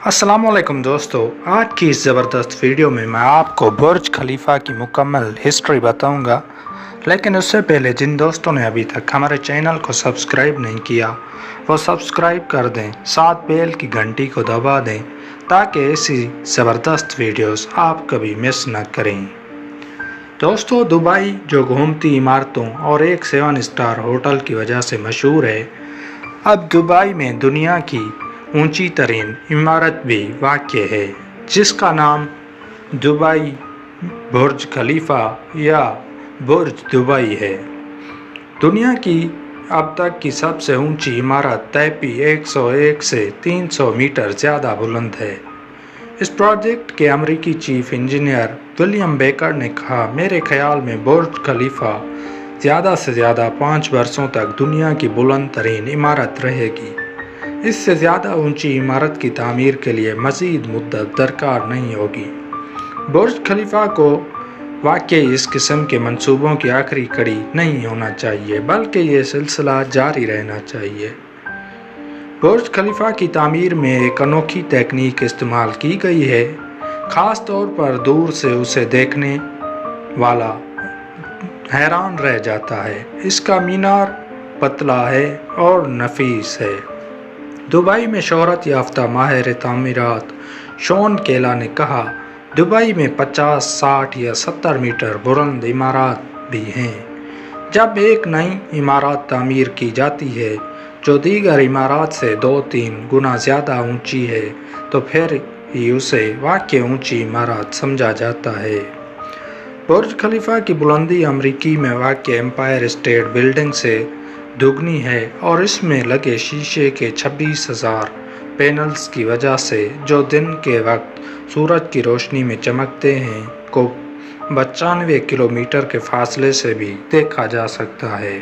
अस्सलाम वालेकुम दोस्तों, आज की इस ज़बरदस्त वीडियो में मैं आपको बुर्ज खलीफा की मुकम्मल हिस्ट्री बताऊंगा। लेकिन उससे पहले जिन दोस्तों ने अभी तक हमारे चैनल को सब्सक्राइब नहीं किया वो सब्सक्राइब कर दें, साथ बेल की घंटी को दबा दें ताकि ऐसी ज़बरदस्त वीडियोस आप कभी मिस न करें। दोस्तों, दुबई जो घूमती इमारतों और एक 7 स्टार होटल की वजह से मशहूर है, अब दुबई में दुनिया की ऊंची तरीन इमारत भी वाक़ है जिसका नाम दुबई बुर्ज खलीफा या बुर्ज दुबई है। दुनिया की अब तक की सबसे ऊंची इमारत तैपी 101 से 300 मीटर ज़्यादा बुलंद है। इस प्रोजेक्ट के अमरीकी चीफ इंजीनियर विलियम बेकर ने कहा, मेरे ख्याल में बुर्ज खलीफा ज़्यादा से ज़्यादा 5 वर्षों तक दुनिया की बुलंद तरीन इमारत रहेगी। इससे ज़्यादा ऊंची इमारत की तामीर के लिए मज़ीद मुद्दत दरकार नहीं होगी। बुर्ज खलीफा को वाकई इस किस्म के मंसूबों की आखिरी कड़ी नहीं होना चाहिए, बल्कि ये सिलसिला जारी रहना चाहिए। बुर्ज खलीफा की तामीर में एक अनोखी तकनीक इस्तेमाल की गई है, ख़ास तौर पर दूर से उसे देखने वाला हैरान रह जाता है। इसका मीनार पतला है और नफीस है। दुबई में शोहरत याफ्ता माहिर तामीरात शॉन केला ने कहा, दुबई में 50, 60 या 70 मीटर बुलंद इमारत भी हैं। जब एक नई इमारत तामीर की जाती है जो दीगर इमारत से 2-3 गुना ज़्यादा ऊंची है तो फिर ही उसे वाकई ऊंची इमारत समझा जाता है। बुर्ज खलीफा की बुलंदी अमरीकी में वाक़ एम्पायर स्टेट बिल्डिंग से दुगनी है और इसमें लगे शीशे के 26,000 पैनल्स की वजह से जो दिन के वक्त सूरज की रोशनी में चमकते हैं को 95 किलोमीटर के फासले से भी देखा जा सकता है।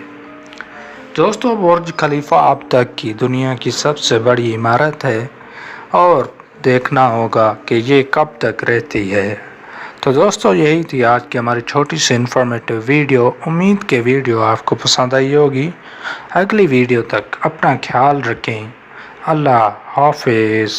दोस्तों, बुर्ज खलीफा अब तक की दुनिया की सबसे बड़ी इमारत है और देखना होगा कि ये कब तक रहती है। तो दोस्तों, यही थी आज की हमारी छोटी सी इन्फॉर्मेटिव वीडियो। उम्मीद के वीडियो आपको पसंद आई होगी। अगली वीडियो तक अपना ख्याल रखें। अल्लाह हाफिज़।